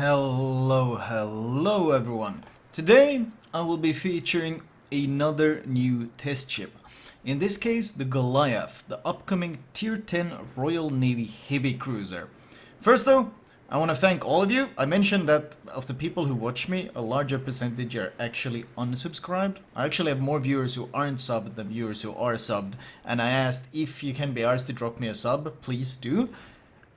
Hello everyone. Today I will be featuring another new test ship. In this case, the Goliath, the upcoming Tier 10 Royal Navy heavy cruiser. First though, I want to thank all of you. I mentioned that of the people who watch me, a larger percentage are actually unsubscribed. I actually have more viewers who aren't subbed than viewers who are subbed, and I asked if you can be asked to drop me a sub, please do.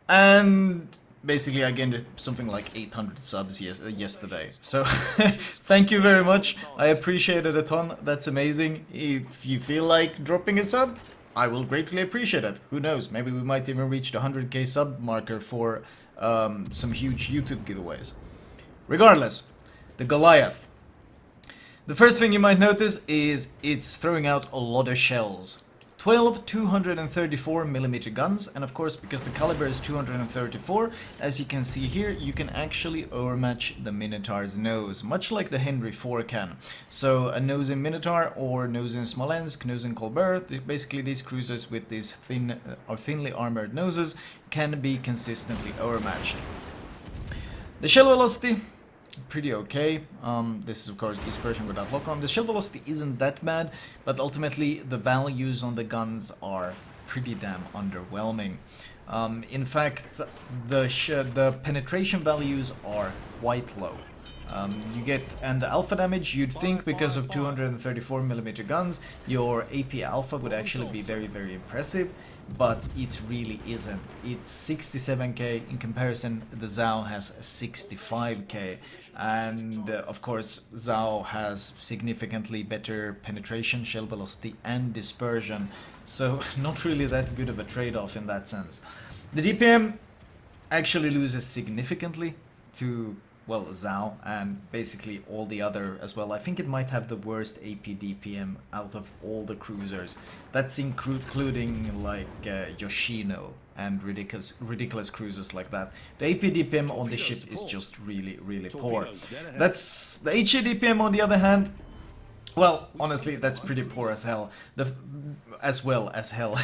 And basically I gained something like 800 subs yesterday. So thank you very much. I appreciate it a ton. That's amazing. If you feel like dropping a sub, I will greatly appreciate it. Who knows? Maybe we might even reach the 100k sub marker for some huge YouTube giveaways. Regardless, the Goliath. The first thing you might notice is it's throwing out a lot of shells. 12 234mm guns, and of course because the caliber is 234, as you can see here, you can actually overmatch the Minotaur's nose, much like the Henry IV can. So a nose in Minotaur or nose in Smolensk, nose in Colbert, basically these cruisers with these thinly armored noses can be consistently overmatched. The shell velocity, pretty okay. This is of course dispersion without lock-on. The shell velocity isn't that bad, but ultimately the values on the guns are pretty damn underwhelming. In fact, the penetration values are quite low. And the alpha damage, you'd think because of 234mm guns, your AP alpha would actually be very impressive, but it really isn't. It's 67k, in comparison the Zhao has 65k, and of course Zhao has significantly better penetration, shell velocity and dispersion, so not really that good of a trade-off in that sense. The DPM actually loses significantly to, well, Zhao and basically all the other as well. I think it might have the worst AP DPM out of all the cruisers. That's including like Yoshino and ridiculous cruisers like that. The AP DPM on this ship is just really poor. That's the HE DPM on the other hand. Well, honestly, that's pretty poor as hell. As well as hell.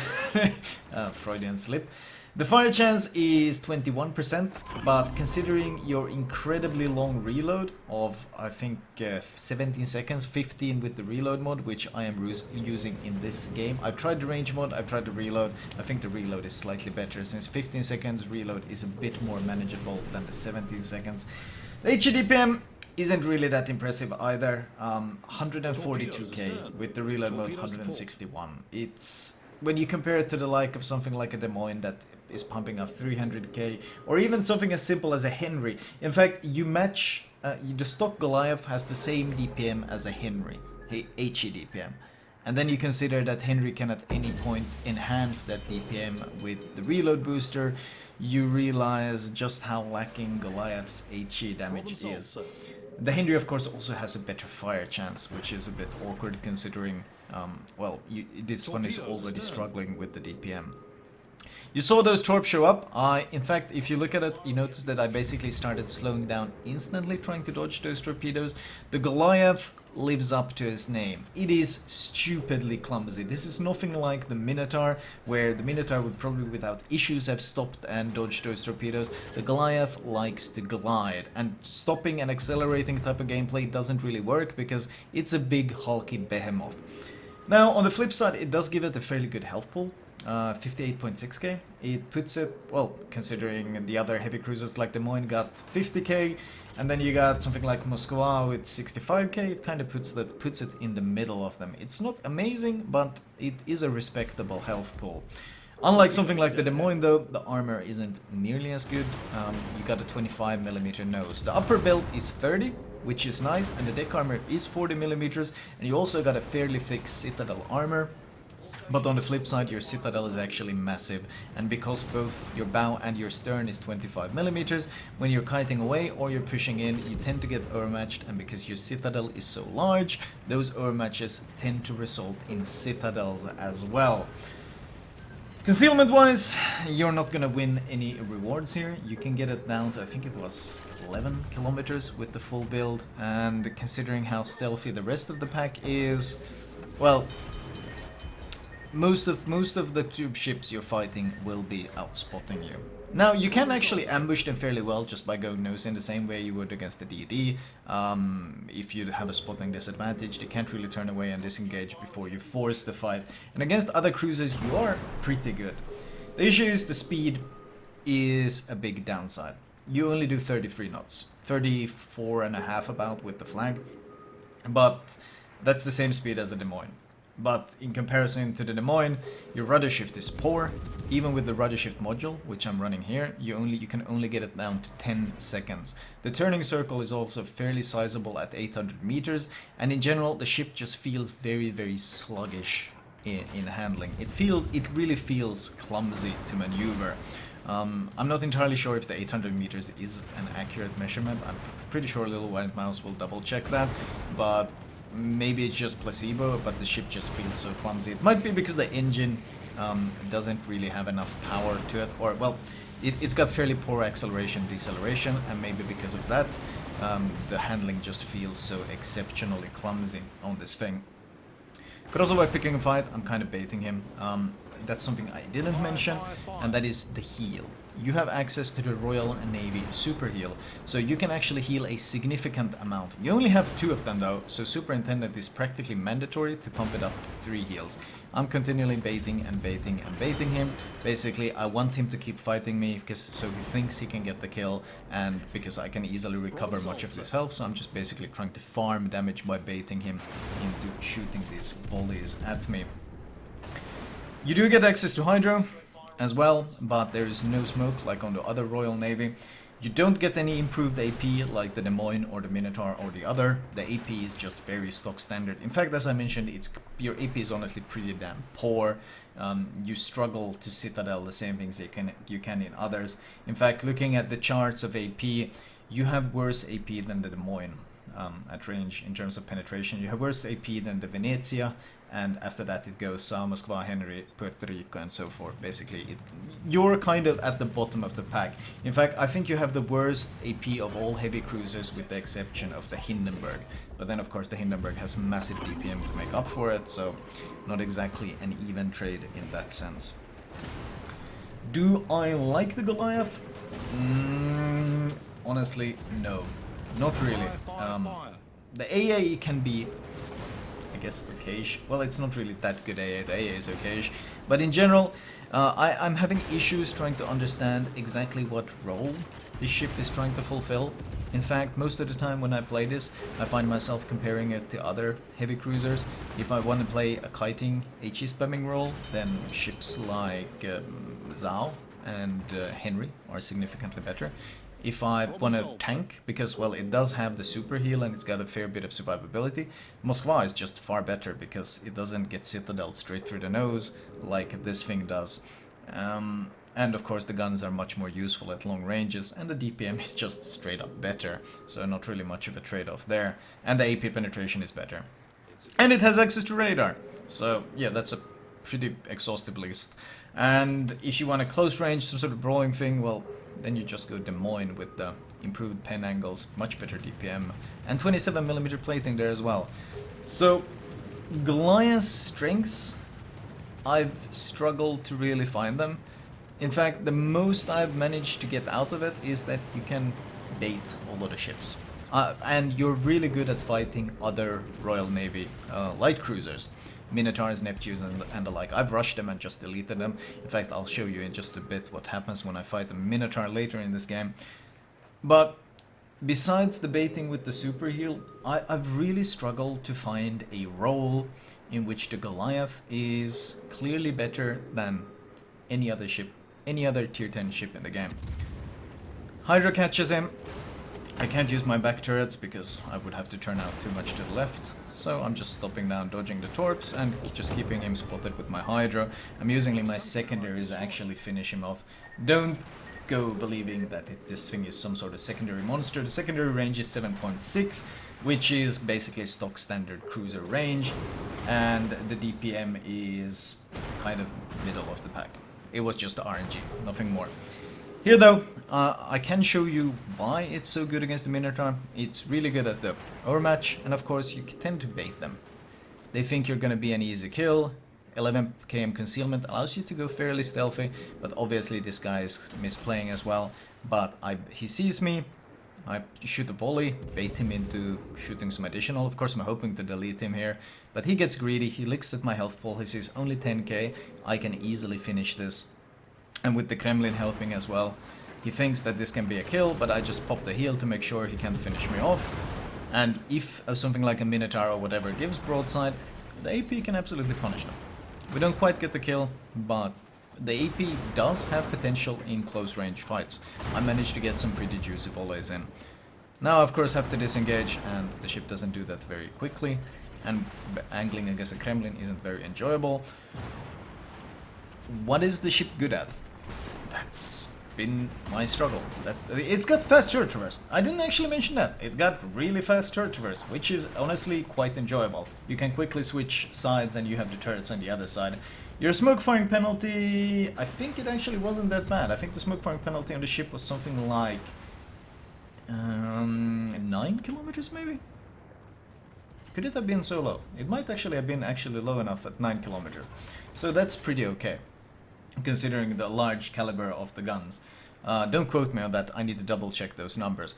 Freudian slip. The fire chance is 21%, but considering your incredibly long reload of, I think, 17 seconds, 15 with the reload mod, which I am using in this game. I've tried the range mod, I've tried the reload. I think the reload is slightly better, since 15 seconds reload is a bit more manageable than the 17 seconds. The HDPM isn't really that impressive either. 142k with the reload mode, 161. It's, when you compare it to the like of something like a Des Moines that is pumping up 300k, or even something as simple as a Henry. In fact, you match, the stock Goliath has the same DPM as a Henry, HE DPM. And then you consider that Henry can at any point enhance that DPM with the reload booster, you realize just how lacking Goliath's HE damage is. The Henry of course also has a better fire chance, which is a bit awkward considering, well, this one is already struggling with the DPM. You saw those torps show up. In fact, if you look at it, you notice that I basically started slowing down instantly trying to dodge those torpedoes. The Goliath lives up to his name. It is stupidly clumsy. This is nothing like the Minotaur, where the Minotaur would probably without issues have stopped and dodged those torpedoes. The Goliath likes to glide, and stopping and accelerating type of gameplay doesn't really work because it's a big hulky behemoth. Now, on the flip side, it does give it a fairly good health pool. 58.6k. It puts it, well, considering the other heavy cruisers like Des Moines got 50k, and then you got something like Moskva with 65k, it kind of puts it in the middle of them. It's not amazing, but it is a respectable health pool. Unlike something like the Des Moines though, the armor isn't nearly as good. You got a 25mm nose. The upper belt is 30, which is nice, and the deck armor is 40mm, and you also got a fairly thick citadel armor. But on the flip side, your citadel is actually massive, and because both your bow and your stern is 25mm, when you're kiting away or you're pushing in, you tend to get overmatched, and because your citadel is so large, those overmatches tend to result in citadels as well. Concealment wise, you're not gonna win any rewards here. You can get it down to, I think it was 11 kilometers with the full build, and considering how stealthy the rest of the pack is, well, most of the tube ships you're fighting will be outspotting you. Now you can actually ambush them fairly well just by going nose in the same way you would against the DD. If you have a spotting disadvantage, they can't really turn away and disengage before you force the fight. And against other cruisers, you are pretty good. The issue is the speed is a big downside. You only do 33 knots, 34 and a half about with the flag, but that's the same speed as the Des Moines. But in comparison to the Des Moines, your rudder shift is poor. Even with the rudder shift module, which I'm running here, you can only get it down to 10 seconds. The turning circle is also fairly sizable at 800 meters, and in general, the ship just feels very, very sluggish in handling. It really feels clumsy to maneuver. I'm not entirely sure if the 800 meters is an accurate measurement. I'm pretty sure Little White Mouse will double check that, but maybe it's just placebo, but the ship just feels so clumsy. It might be because the engine doesn't really have enough power to it, or well, it's got fairly poor acceleration, deceleration, and maybe because of that, the handling just feels so exceptionally clumsy on this thing. Could also by picking a fight, I'm kind of baiting him. That's something I didn't mention, and that is the heal. You have access to the Royal Navy Super Heal, so you can actually heal a significant amount. You only have 2 of them though, so Superintendent is practically mandatory to pump it up to 3 heals. I'm continually baiting and baiting and baiting him. Basically, I want him to keep fighting me, because so he thinks he can get the kill, and because I can easily recover much of his health, so I'm just basically trying to farm damage by baiting him into shooting these volleys at me. You do get access to Hydro as well, but there is no smoke like on the other Royal Navy. You don't get any improved AP like the Des Moines or the Minotaur or the other. The AP is just very stock standard. In fact, as I mentioned, your AP is honestly pretty damn poor. You struggle to Citadel the same things you can in others. In fact, looking at the charts of AP, you have worse AP than the Des Moines. At range in terms of penetration. You have worse AP than the Venezia, and after that it goes Sao, Moskva, Henry, Puerto Rico, and so forth. Basically, you're kind of at the bottom of the pack. In fact, I think you have the worst AP of all heavy cruisers with the exception of the Hindenburg. But then, of course, the Hindenburg has massive DPM to make up for it, so not exactly an even trade in that sense. Do I like the Goliath? Honestly, no. Not really. The AA can be, I guess, okayish. Well, it's not really that good AA, the AA is okayish. But in general, I'm having issues trying to understand exactly what role this ship is trying to fulfill. In fact, most of the time when I play this, I find myself comparing it to other heavy cruisers. If I want to play a kiting HE spamming role, then ships like Zhao and Henry are significantly better. If I want to tank, because, well, it does have the super heal and it's got a fair bit of survivability, Moskva is just far better because it doesn't get Citadel straight through the nose like this thing does. And of course the guns are much more useful at long ranges, and the DPM is just straight up better, so not really much of a trade-off there. And the AP penetration is better. And it has access to radar, so yeah, that's a pretty exhaustive list. And if you want a close range, some sort of brawling thing, well, then you just go Des Moines with the improved pen angles, much better DPM, and 27mm plating there as well. So, Goliath's strengths, I've struggled to really find them. In fact, the most I've managed to get out of it is that you can bait all of the ships. And you're really good at fighting other Royal Navy light cruisers. Minotaurs, Neptunes, and the like. I've rushed them and just deleted them. In fact, I'll show you in just a bit what happens when I fight a Minotaur later in this game. But besides the baiting with the super heal, I've really struggled to find a role in which the Goliath is clearly better than any other ship, any other tier 10 ship in the game. Hydra catches him. I can't use my back turrets because I would have to turn out too much to the left. So I'm just stopping down, dodging the torps, and just keeping him spotted with my Hydra. I'm using my secondaries to actually finish him off. Don't go believing that this thing is some sort of secondary monster. The secondary range is 7.6, which is basically stock standard cruiser range, and the DPM is kind of middle of the pack. It was just the RNG, nothing more. Here though, I can show you why it's so good against the Minotaur. It's really good at the overmatch, and of course you tend to bait them. They think you're gonna be an easy kill, 11 km concealment allows you to go fairly stealthy, but obviously this guy is misplaying as well. But he sees me, I shoot a volley, bait him into shooting some additional. Of course I'm hoping to delete him here, but he gets greedy, he looks at my health pool, he sees only 10k, I can easily finish this. And with the Kremlin helping as well, he thinks that this can be a kill, but I just pop the heal to make sure he can't finish me off. And if something like a Minotaur or whatever gives broadside, the AP can absolutely punish them. We don't quite get the kill, but the AP does have potential in close range fights. I managed to get some pretty juicy volleys in. Now of course have to disengage, and the ship doesn't do that very quickly, and angling against a Kremlin isn't very enjoyable. What is the ship good at? That's been my struggle. It's got fast turret traverse. I didn't actually mention that. It's got really fast turret traverse, which is honestly quite enjoyable. You can quickly switch sides and you have the turrets on the other side. Your smoke firing penalty, I think it actually wasn't that bad. I think the smoke firing penalty on the ship was something like 9 kilometers maybe? Could it have been so low? It might actually have been low enough at 9 kilometers. So that's pretty okay, considering the large caliber of the guns. Don't quote me on that, I need to double check those numbers.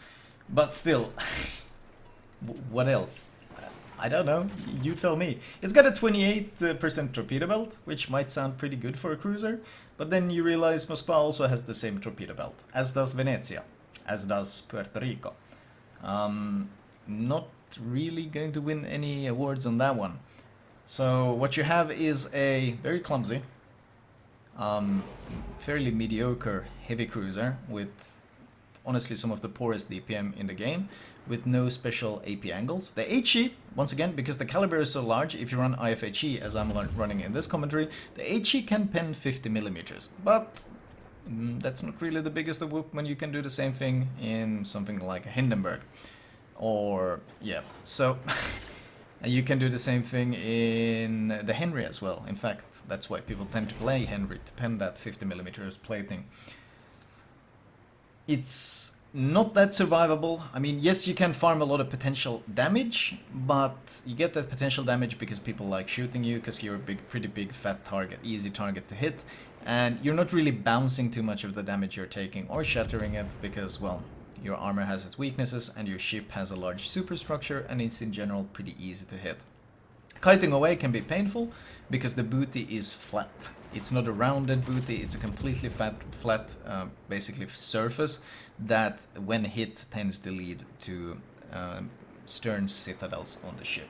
But still, what else? I don't know, you tell me. It's got a 28% torpedo belt, which might sound pretty good for a cruiser, but then you realize Moscow also has the same torpedo belt, as does Venezia, as does Puerto Rico. Not really going to win any awards on that one. So what you have is a very clumsy, fairly mediocre heavy cruiser with honestly some of the poorest DPM in the game, with no special AP angles. The HE, once again, because the caliber is so large, if you run IFHE as I'm running in this commentary, the HE can pen 50 millimeters, but that's not really the biggest of whoop when you can do the same thing in something like a Hindenburg. Or, yeah, so you can do the same thing in the Henry as well. In fact, that's why people tend to play Henry, to pen that 50 millimeters plating. It's not that survivable. I mean, yes, you can farm a lot of potential damage, but you get that potential damage because people like shooting you, because you're a pretty big, fat target, easy target to hit, and you're not really bouncing too much of the damage you're taking or shattering it because, well, your armor has its weaknesses and your ship has a large superstructure and it's in general pretty easy to hit. Kiting away can be painful because the booty is flat. It's not a rounded booty, it's a completely flat basically surface that when hit tends to lead to stern citadels on the ship.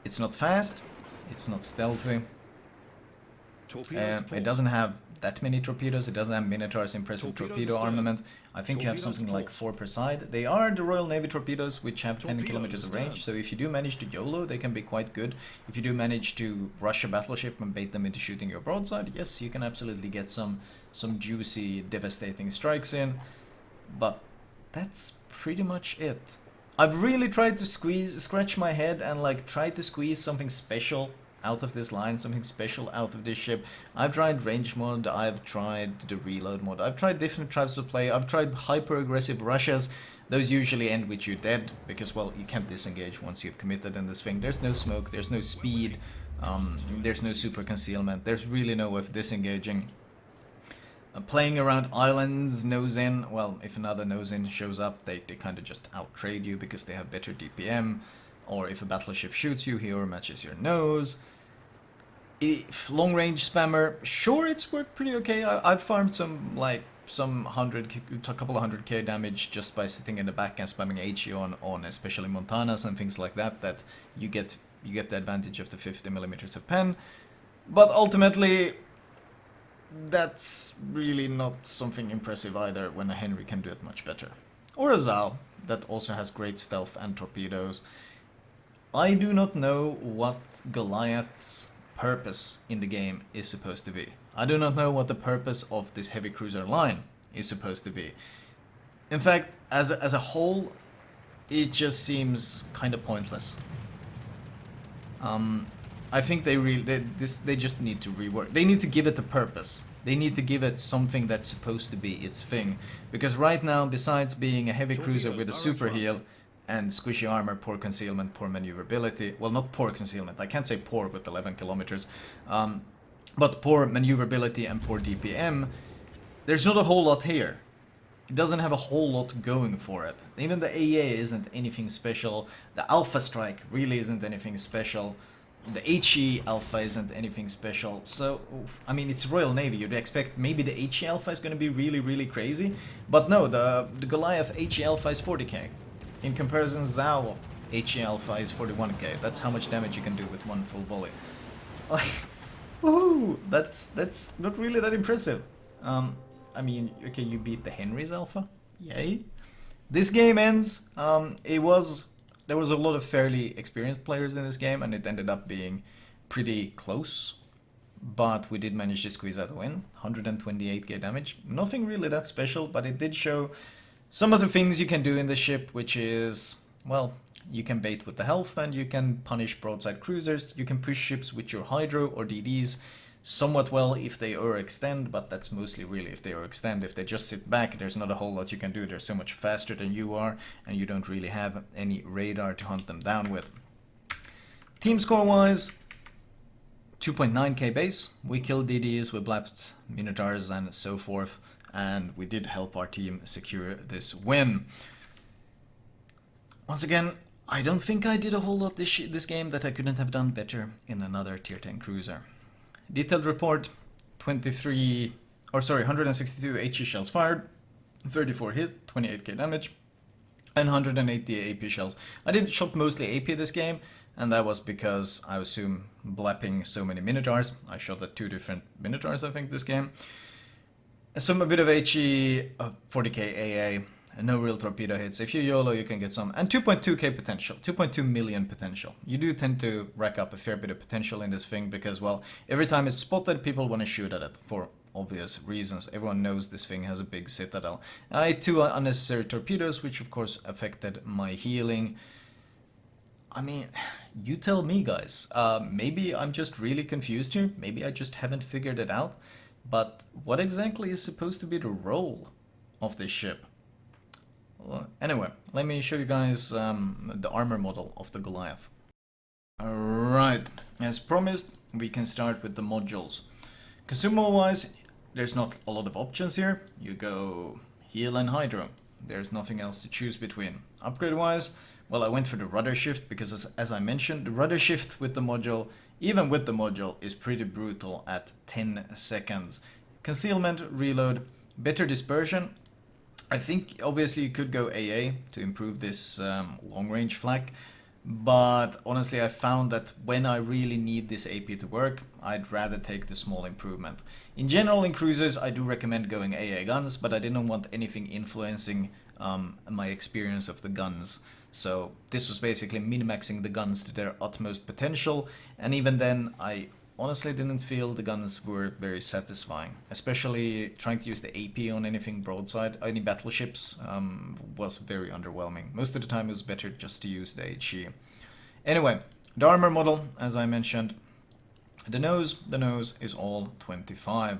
It's not fast, it's not stealthy, it doesn't have that many torpedoes, it doesn't have Minotaur's impressive torpedo armament. I think you have something like 4 per side. They are the Royal Navy torpedoes, which have 10 kilometers of range, so if you do manage to YOLO, they can be quite good. If you do manage to rush a battleship and bait them into shooting your broadside, yes, you can absolutely get some juicy, devastating strikes in, but that's pretty much it. I've really tried to scratch my head and like try to squeeze something special out of this line, something special out of this ship. I've tried range mod, I've tried the reload mod, I've tried different types of play, I've tried hyper aggressive rushes. Those usually end with you dead, because, well, you can't disengage once you've committed in this thing. There's no smoke, there's no speed, there's no super concealment, there's really no way of disengaging. Playing around islands, nose in, well, if another nose in shows up, they kind of just out-trade you because they have better DPM, or if a battleship shoots you, he overmatches your nose. If long-range spammer, sure, it's worked pretty okay. I've farmed some a couple of 100k damage just by sitting in the back and spamming HE on especially Montanas and things like that. That you get the advantage of the 50 millimeters of pen, but ultimately that's really not something impressive either when a Henry can do it much better. Or a Zal that also has great stealth and torpedoes. I do not know what Goliath's purpose in the game is supposed to be. I do not know what the purpose of this heavy cruiser line is supposed to be. In fact, as a whole, it just seems kind of pointless. I think they just need to rework. They need to give it a purpose. They need to give it something that's supposed to be its thing. Because right now, besides being a heavy cruiser with a super heal, and squishy armor, poor concealment, poor maneuverability. Well, not poor concealment. I can't say poor with 11 kilometers. But poor maneuverability and poor DPM. There's not a whole lot here. It doesn't have a whole lot going for it. Even the AA isn't anything special. The Alpha Strike really isn't anything special. The HE Alpha isn't anything special. So, I mean, it's Royal Navy. You'd expect maybe the HE Alpha is going to be really, really crazy. But no, the Goliath HE Alpha is 40k. In comparison, Zao HE Alpha is 41k. That's how much damage you can do with one full volley. Like, woohoo! That's not really that impressive. I mean, okay, you beat the Henry's Alpha. Yay. This game ends. There was a lot of fairly experienced players in this game, and it ended up being pretty close. But we did manage to squeeze out a win. 128k damage. Nothing really that special, but it did show some of the things you can do in the ship, which is, well, you can bait with the health, and you can punish broadside cruisers. You can push ships with your Hydro or DDs somewhat well if they overextend, but that's mostly really if they overextend. If they just sit back, there's not a whole lot you can do. They're so much faster than you are, and you don't really have any radar to hunt them down with. Team score wise, 2.9k base. We killed DDs, we blapped Minotaurs and so forth, and we did help our team secure this win. Once again, I don't think I did a whole lot this game that I couldn't have done better in another tier 10 cruiser. Detailed report, 162 HE shells fired, 34 hit, 28k damage, and 180 AP shells. I did shot mostly AP this game, and that was because I assume blapping so many Minotaurs. I shot at 2 different Minotaurs, I think, this game. Some a bit of HE, 40k AA, and no real torpedo hits. If you YOLO, you can get some. And 2.2k potential, 2.2 million potential. You do tend to rack up a fair bit of potential in this thing because, well, every time it's spotted, people want to shoot at it for obvious reasons. Everyone knows this thing has a big citadel. I had 2 unnecessary torpedoes, which of course affected my healing. I mean, you tell me, guys. Maybe I'm just really confused here. Maybe I just haven't figured it out. But what exactly is supposed to be the role of this ship? Anyway, let me show you guys the armor model of the Goliath. Alright, as promised, we can start with the modules. Consumable wise, there's not a lot of options here. You go heal and hydro. There's nothing else to choose between. Upgrade wise, well, I went for the rudder shift because as I mentioned, the rudder shift with the module, even with the module, is pretty brutal at 10 seconds. Concealment, reload, better dispersion. I think obviously you could go AA to improve this long range flak, but honestly I found that when I really need this AP to work, I'd rather take the small improvement. In general in cruisers I do recommend going AA guns, but I didn't want anything influencing my experience of the guns. So this was basically min-maxing the guns to their utmost potential, and even then I honestly didn't feel the guns were very satisfying. Especially trying to use the AP on anything broadside, any battleships, was very underwhelming. Most of the time it was better just to use the HE. Anyway, the armor model, as I mentioned, the nose is all 25.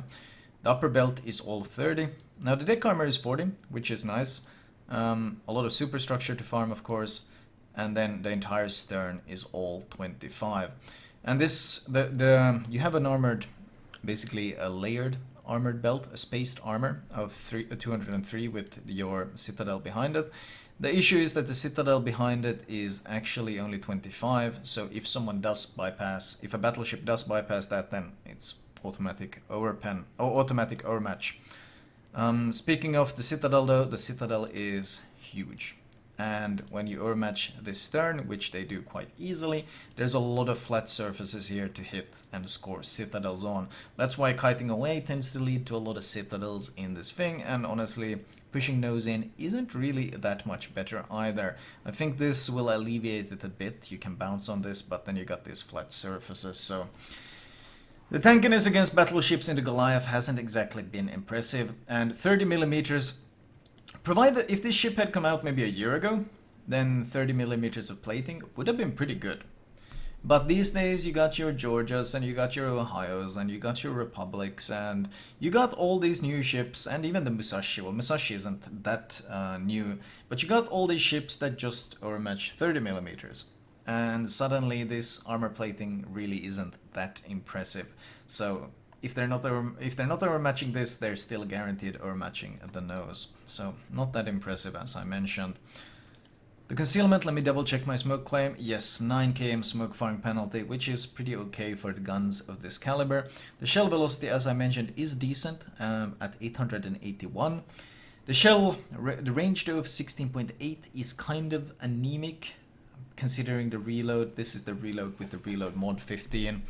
The upper belt is all 30. Now the deck armor is 40, which is nice. A lot of superstructure to farm, of course, and then the entire stern is all 25. And this, you have an armored, basically a layered armored belt, a spaced armor of 203 with your citadel behind it. The issue is that the citadel behind it is actually only 25, so if someone does bypass, if a battleship does bypass that, then it's automatic overpen, or automatic overmatch. Speaking of the citadel though, the citadel is huge. And when you overmatch this stern, which they do quite easily, there's a lot of flat surfaces here to hit and score citadels on. That's why kiting away tends to lead to a lot of citadels in this thing, and honestly, pushing nose in isn't really that much better either. I think this will alleviate it a bit. You can bounce on this, but then you got these flat surfaces, so... The tankiness against battleships in the Goliath hasn't exactly been impressive, and 30mm... Provided if this ship had come out maybe a year ago, then 30mm of plating would have been pretty good. But these days you got your Georgias and you got your Ohios and you got your Republics and you got all these new ships and even the Musashi. Well, Musashi isn't that new, but you got all these ships that just overmatch 30 millimeters. And suddenly this armor plating really isn't that impressive. So if they're not overmatching this, they're still guaranteed overmatching the nose. So not that impressive as I mentioned. The concealment, let me double check my smoke claim. Yes, 9 km smoke firing penalty, which is pretty okay for the guns of this caliber. The shell velocity, as I mentioned, is decent at 881. The range though of 16.8 is kind of anemic considering the reload. This is the reload with the reload mod 15.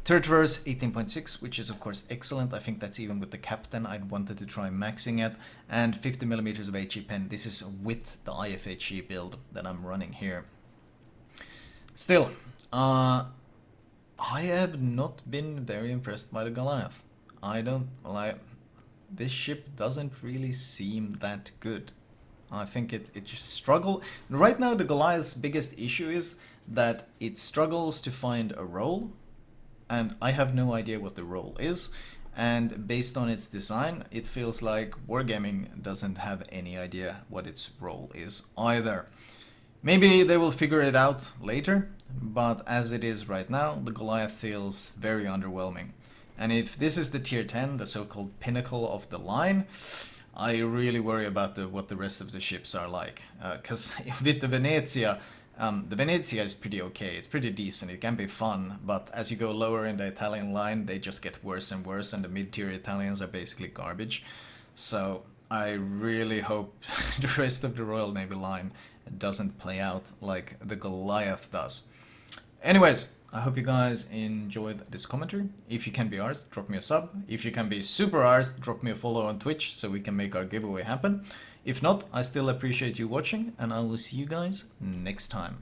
Turret verse 18.6, which is of course excellent. I think that's even with the captain. I'd wanted to try maxing it. And 50 millimeters of HE pen. This is with the IFHE build that I'm running here. Still, I have not been very impressed by the Goliath. I don't like. This ship doesn't really seem that good. I think it just struggle. Right now, the Goliath's biggest issue is that it struggles to find a role. And I have no idea what the role is, and based on its design, it feels like Wargaming doesn't have any idea what its role is either. Maybe they will figure it out later, but as it is right now, the Goliath feels very underwhelming. And if this is the tier 10, the so-called pinnacle of the line, I really worry about what the rest of the ships are like. Because with the Venezia is pretty okay, it's pretty decent, it can be fun, but as you go lower in the Italian line, they just get worse and worse, and the mid-tier Italians are basically garbage. So I really hope the rest of the Royal Navy line doesn't play out like the Goliath does. Anyways, I hope you guys enjoyed this commentary. If you can be ours, drop me a sub. If you can be super ours, drop me a follow on Twitch so we can make our giveaway happen. If not, I still appreciate you watching, and I will see you guys next time.